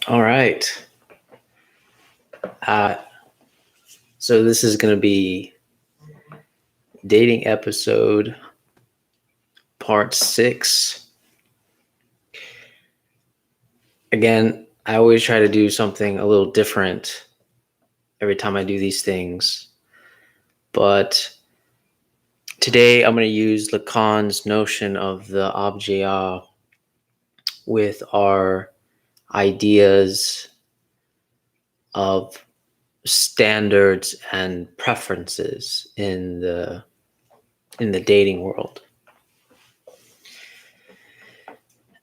All right. So this is going to be dating episode part 6. Again, I always try to do something a little different every time I do these things. But today I'm going to use Lacan's notion of the objet with our ideas of standards and preferences in the dating world.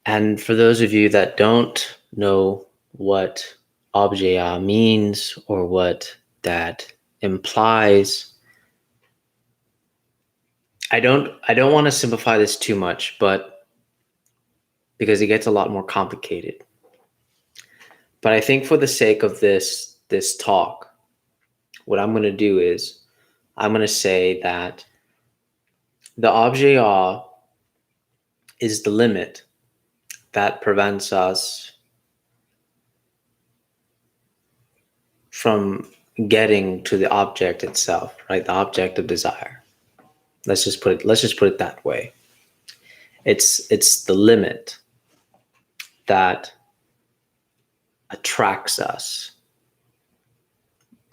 And for those of you that don't know what objet means or what that implies, I don't want to simplify this too much, but because it gets a lot more complicated. But I think for the sake of this talk, what I'm going to do is I'm going to say that the objet is the limit that prevents us from getting to the object itself, right? The object of desire. Let's just put it that way. It's the limit that attracts us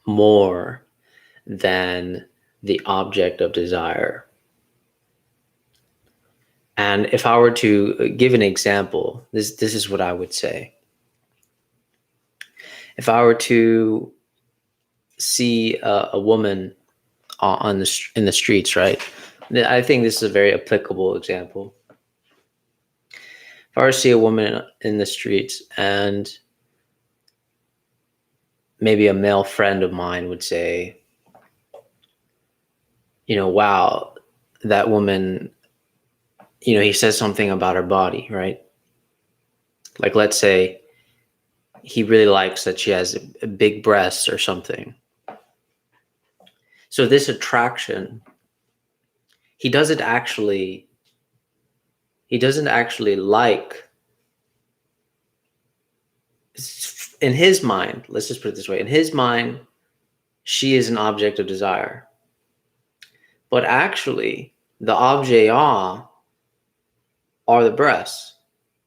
more than the object of desire. And if I were to give an example, this is what I would say. If I were to see a woman in the streets, right? I think this is a very applicable example. If I were to see a woman in the streets and maybe a male friend of mine would say, wow, that woman, he says something about her body, right? Like, let's say he really likes that she has a big breasts or something. So this attraction, he doesn't actually like, in his mind, let's just put it this way, in his mind, she is an object of desire. But actually, the objet are the breasts,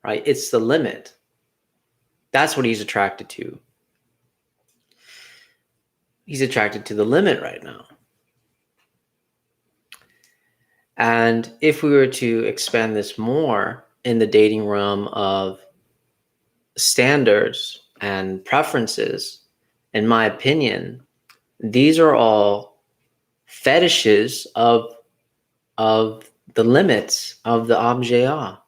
right? It's the limit. That's what he's attracted to. He's attracted to the limit right now. And if we were to expand this more in the dating realm of standards and preferences, in my opinion, these are all fetishes of the limits of the objet,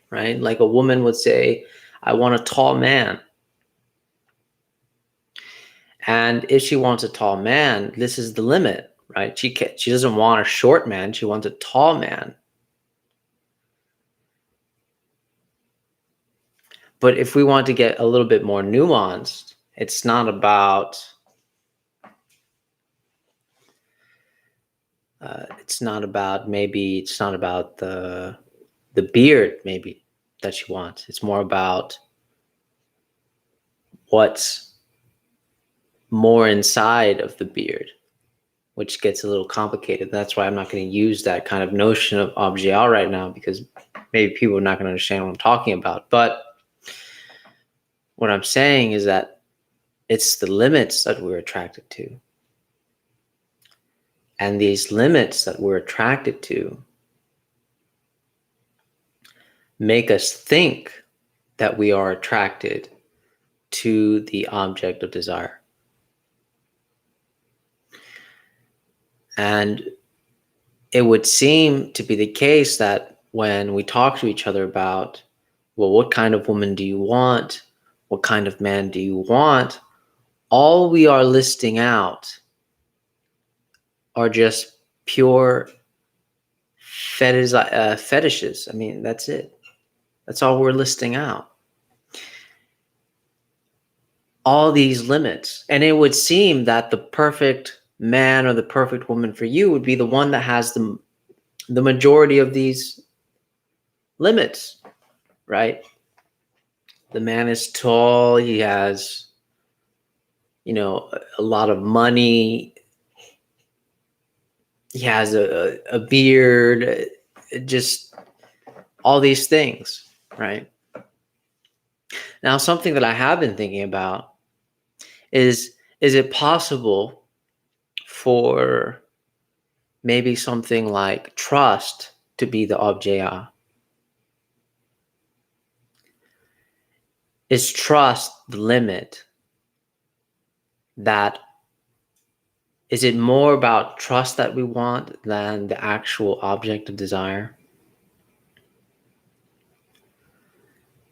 right? Like a woman would say, I want a tall man. And if she wants a tall man, this is the limit, right? She doesn't want a short man. She wants a tall man. But if we want to get a little bit more nuanced, it's not about the beard maybe that she wants. It's more about what's more inside of the beard, which gets a little complicated. That's why I'm not going to use that kind of notion of objet right now, because maybe people are not going to understand what I'm talking about. But what I'm saying is that it's the limits that we're attracted to. And these limits that we're attracted to make us think that we are attracted to the object of desire. And it would seem to be the case that when we talk to each other about, well, what kind of woman do you want? What kind of man do you want? All we are listing out are just pure fetishes. I mean, that's it. That's all we're listing out. All these limits. And it would seem that the perfect man or the perfect woman for you would be the one that has the majority of these limits, right? The man is tall. He has, a lot of money. He has a beard, just all these things, right? Now, something that I have been thinking about is it possible for maybe something like trust to be the objet? Is trust the limit? That is it more about trust that we want than the actual object of desire?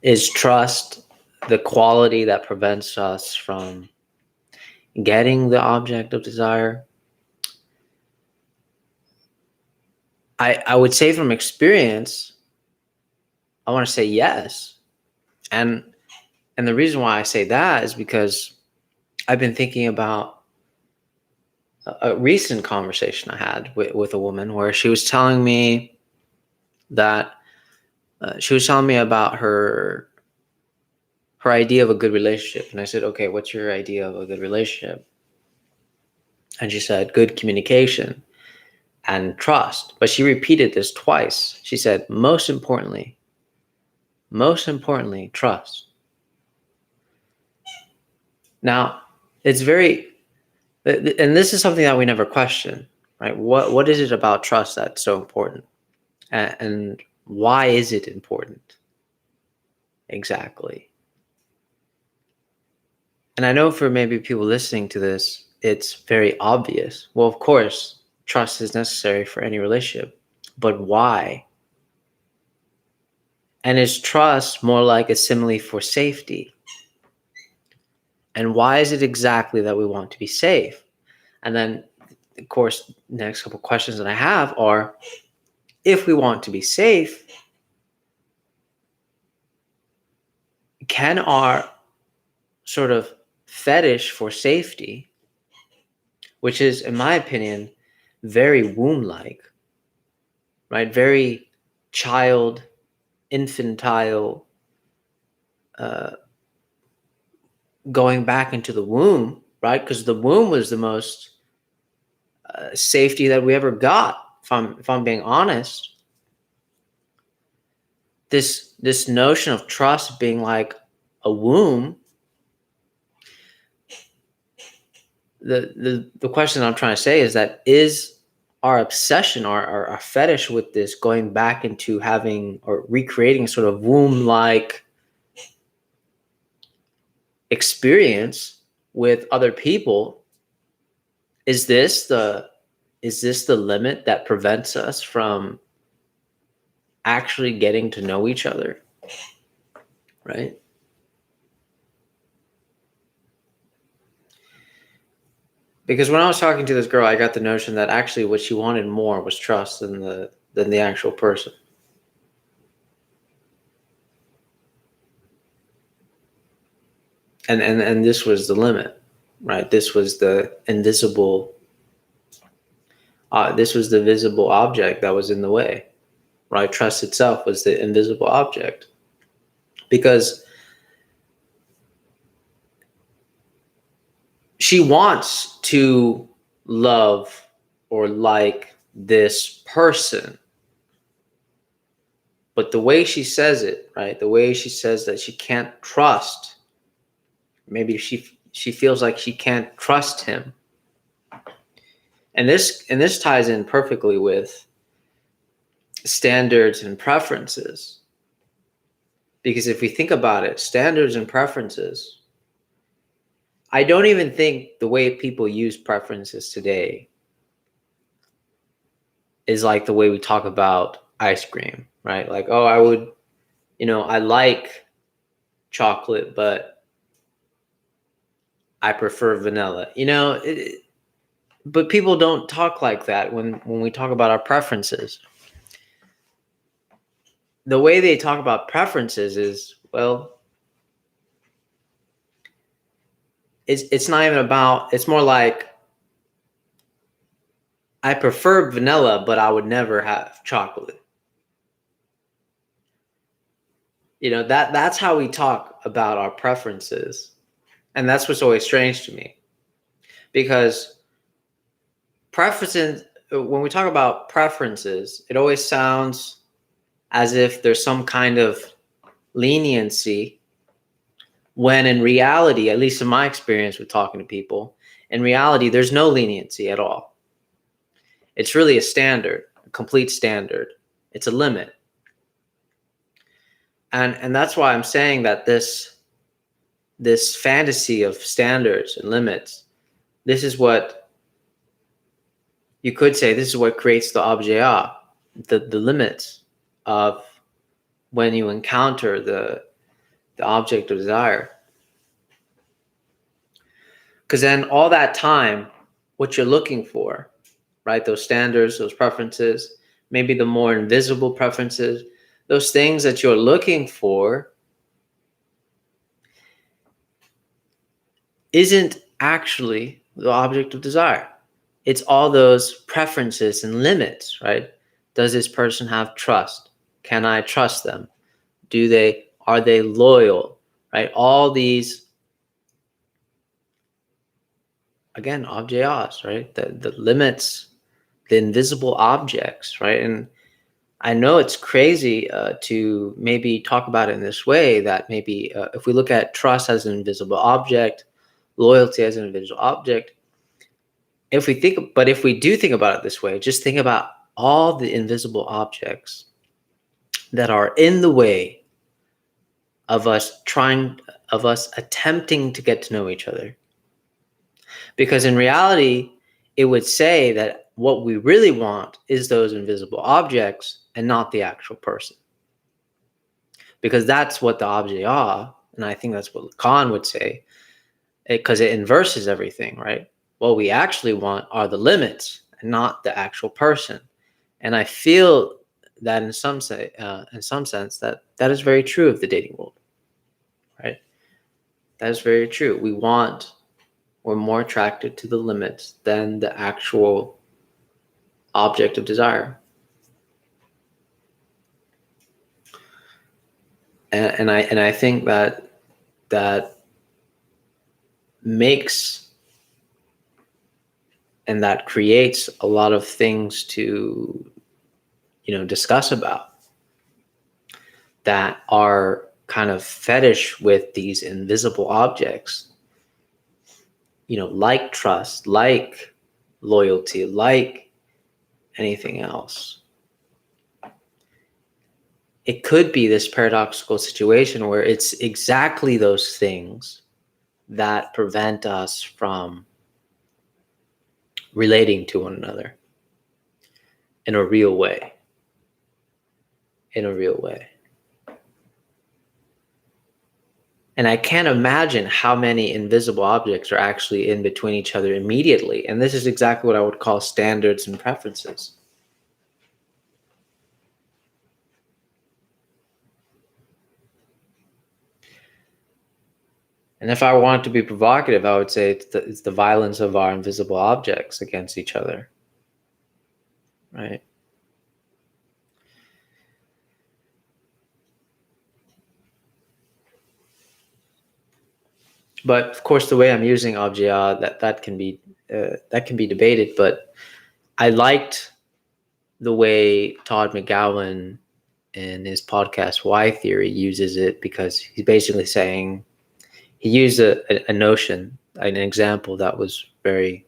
Is trust the quality that prevents us from getting the object of desire? I would say from experience, I want to say yes. And the reason why I say that is because I've been thinking about a recent conversation I had with a woman where she was telling me that she was telling me about her idea of a good relationship. And I said, okay, what's your idea of a good relationship? And she said, good communication and trust. But she repeated this twice. She said, most importantly, trust. Now, it's very, and this is something that we never question, right? What is it about trust that's so important? And why is it important? Exactly. And I know for maybe people listening to this, it's very obvious. Well, of course, trust is necessary for any relationship, but why? And is trust more like a simile for safety? And why is it exactly that we want to be safe? And then, of course, the next couple questions that I have are, if we want to be safe, can our sort of fetish for safety, which is, in my opinion, very womb-like, right? Very child, infantile, going back into the womb, right? Because the womb was the most safety that we ever got. If I'm being honest, this notion of trust being like a womb. The question I'm trying to say is that is our obsession, our fetish with this going back into having or recreating a sort of womb-like experience with other people, is this the limit that prevents us from actually getting to know each other, right? Because when I was talking to this girl, I got the notion that actually what she wanted more was trust than the actual person. And this was the limit, right? This was the invisible. This was the visible object that was in the way, right? Trust itself was the invisible object, because she wants to love or like this person, but the way she says it, right? The way she says that she can't trust, maybe she feels like she can't trust him. And this ties in perfectly with standards and preferences. Because if we think about it, standards and preferences, I don't even think the way people use preferences today is like the way we talk about ice cream, right? Like, oh, I would, I like chocolate, but I prefer vanilla, but people don't talk like that when we talk about our preferences. The way they talk about preferences is, well, it's not even about, it's more like, I prefer vanilla, but I would never have chocolate. That's how we talk about our preferences. And that's what's always strange to me. Because preferences, when we talk about preferences, it always sounds as if there's some kind of leniency, when in reality, at least in my experience with talking to people, in reality, there's no leniency at all. It's really a standard, a complete standard. It's a limit. And that's why I'm saying that this fantasy of standards and limits, this is what you could say, this is what creates the objet, the limits of when you encounter the object of desire. Because then all that time, what you're looking for, right? Those standards, those preferences, maybe the more invisible preferences, those things that you're looking for isn't actually the object of desire. It's all those preferences and limits, right? Does this person have trust? Can I trust them? Are they loyal? Right? All these, again, objets, right? The limits, the invisible objects, right? And I know it's crazy to maybe talk about it in this way, that maybe if we look at trust as an invisible object, loyalty as an invisible object, if we do think about it this way, just think about all the invisible objects that are in the way of us attempting to get to know each other. Because in reality, it would say that what we really want is those invisible objects and not the actual person. Because that's what the object are, and I think that's what Lacan would say, because it inverses everything, right? What we actually want are the limits and not the actual person. And I feel that in some sense that is very true of the dating world, right? That is very true. We're more attracted to the limits than the actual object of desire. And I think that makes and that creates a lot of things to discuss about, that are kind of fetish with these invisible objects, like trust, like loyalty, like anything else. It could be this paradoxical situation where it's exactly those things that prevent us from relating to one another in a real way. And I can't imagine how many invisible objects are actually in between each other immediately. And this is exactly what I would call standards and preferences. And if I want to be provocative, I would say it's the violence of our invisible objects against each other, right? But of course, the way I'm using objet, that can be debated. But I liked the way Todd McGowan in his podcast Why Theory uses it, because he's basically saying, he used a notion, an example that was very,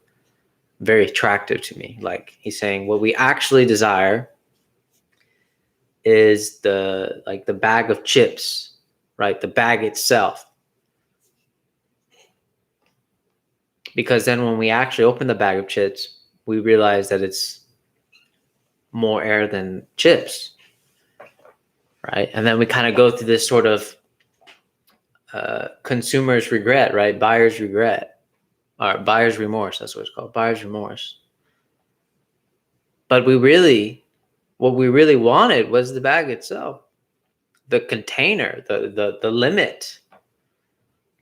very attractive to me. Like, he's saying what we actually desire is the bag of chips, right? The bag itself. Because then when we actually open the bag of chips, we realize that it's more air than chips, right? And then we kind of go through this sort of consumer's regret, right? Buyer's regret, or buyer's remorse. That's what it's called, buyer's remorse. But what we really wanted was the bag itself, the container, the limit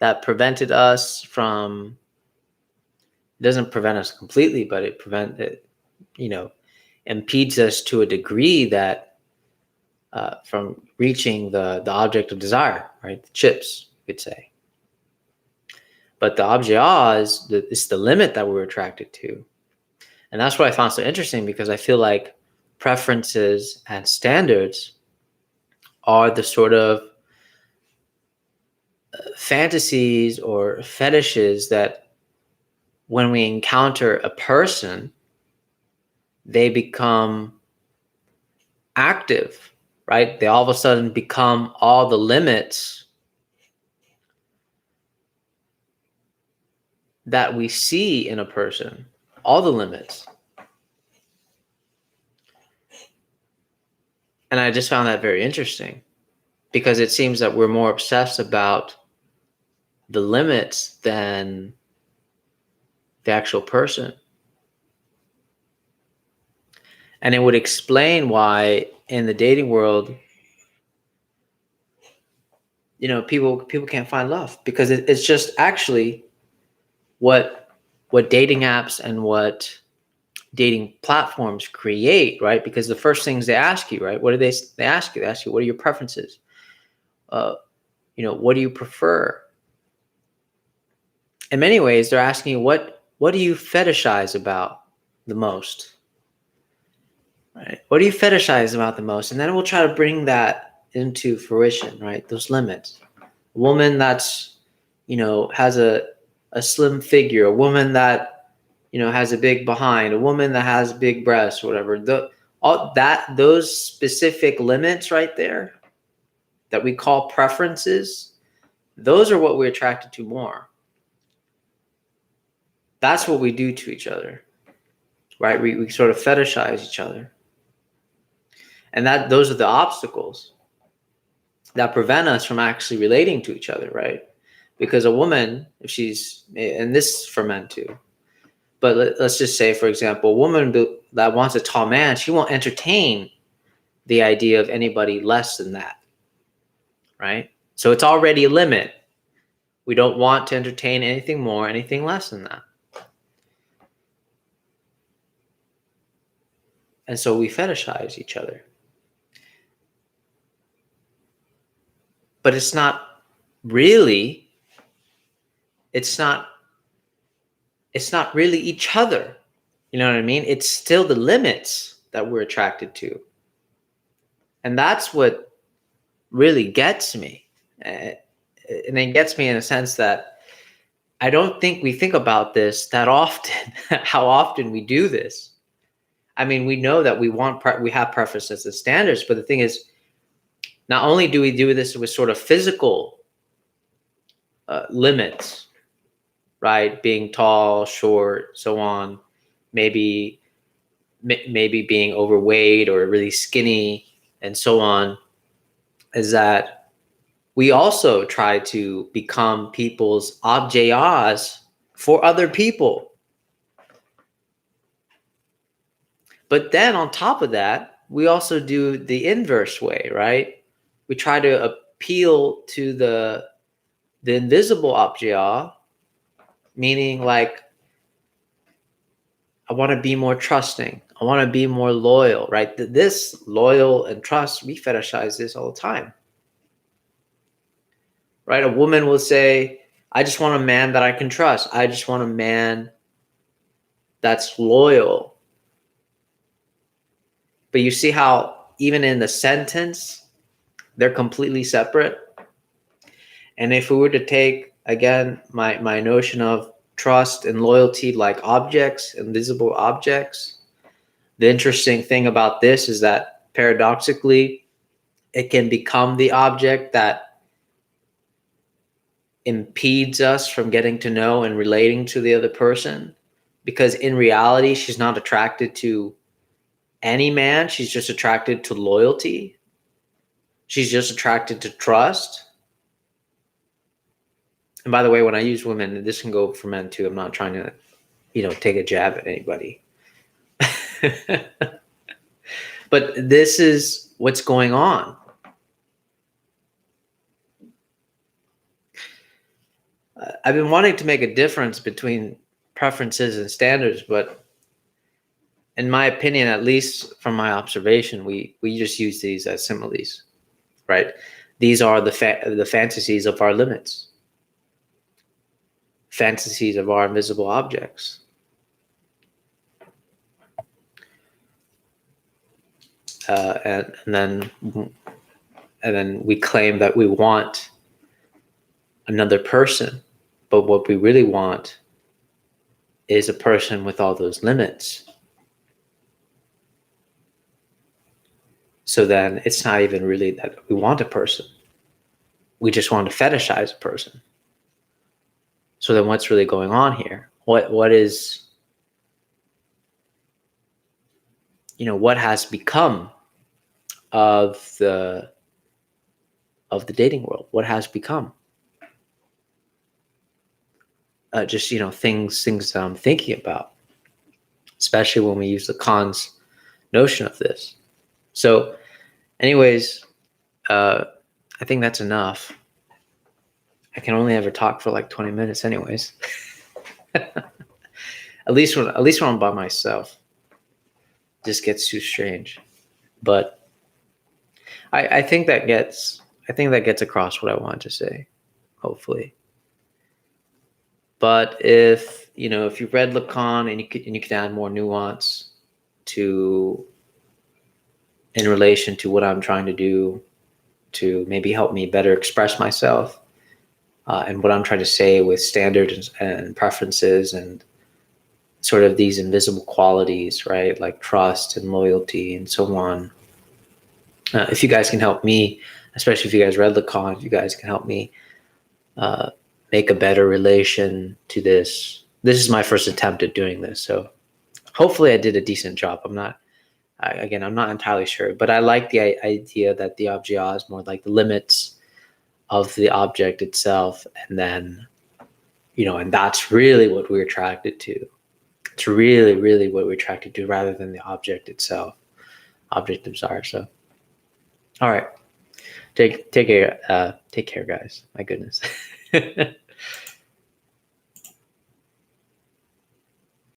that prevented us from. It doesn't prevent us completely, but it impedes us to a degree that from reaching the object of desire, right? The chips, you could say. But the objet is the limit that we're attracted to. And that's what I found so interesting, because I feel like preferences and standards are the sort of fantasies or fetishes that when we encounter a person, they become active, right? They all of a sudden become all the limits that we see in a person, all the limits. And I just found that very interesting, because it seems that we're more obsessed about the limits than the actual person. And it would explain why in the dating world, people can't find love, because it's just actually what dating apps and what dating platforms create, right? Because the first things they ask you, right? What do they ask you? They ask you, what are your preferences? What do you prefer? In many ways, they're asking you, what do you fetishize about the most? Right? What do you fetishize about the most? And then we'll try to bring that into fruition, right? Those limits. A woman that's, has a slim figure, a woman that, has a big behind, a woman that has big breasts, whatever. Those specific limits right there that we call preferences, those are what we're attracted to more. That's what we do to each other, right? We sort of fetishize each other. And those are the obstacles that prevent us from actually relating to each other, right? Because a woman, if she's, and this is for men too, but let's just say, for example, a woman that wants a tall man, she won't entertain the idea of anybody less than that, right? So it's already a limit. We don't want to entertain anything more, anything less than that. And so we fetishize each other. But it's not really each other. You know what I mean? It's still the limits that we're attracted to. And that's what really gets me. And it gets me in a sense that I don't think we think about this that often, how often we do this. I mean, we know that we have preferences and standards, but the thing is, not only do we do this with sort of physical limits, right? Being tall, short, so on, maybe being overweight or really skinny, and so on, is that we also try to become people's objets for other people. But then on top of that, we also do the inverse way, right? We try to appeal to the invisible object, meaning like, I want to be more trusting. I want to be more loyal, right? This loyal and trust, we fetishize this all the time, right? A woman will say, I just want a man that I can trust. I just want a man that's loyal. But you see how even in the sentence, they're completely separate. And if we were to take, again, my notion of trust and loyalty like objects, invisible objects, the interesting thing about this is that paradoxically, it can become the object that impedes us from getting to know and relating to the other person. Because in reality, she's not attracted to any man. She's just attracted to loyalty. She's just attracted to trust. And by the way, when I use women, this can go for men too. I'm not trying to, take a jab at anybody. But this is what's going on. I've been wanting to make a difference between preferences and standards, but in my opinion, at least from my observation, we just use these as similes, right? These are the fantasies of our limits, fantasies of our invisible objects. And then we claim that we want another person, but what we really want is a person with all those limits. So then it's not even really that we want a person. We just want to fetishize a person. So then what's really going on here? What is, what has become of the dating world? What has become? Just, things that I'm thinking about, especially when we use Lacan's notion of this. So anyways, I think that's enough. I can only ever talk for like 20 minutes anyways. at least when I'm by myself. It just gets too strange. But I think that gets across what I wanted to say, hopefully. But if you've read Lacan and you could add more nuance in relation to what I'm trying to do to maybe help me better express myself, and what I'm trying to say with standards and preferences and sort of these invisible qualities, right? Like trust and loyalty and so on. If you guys can help me, especially if you guys read Lacan, if you guys can help me make a better relation to this. This is my first attempt at doing this, so hopefully I did a decent job. I'm not entirely sure, but I like the idea that the objet is more like the limits of the object itself, and then, and that's really what we're attracted to. It's really, really what we're attracted to, rather than the object itself, object of desire. So, all right, take care, guys. My goodness.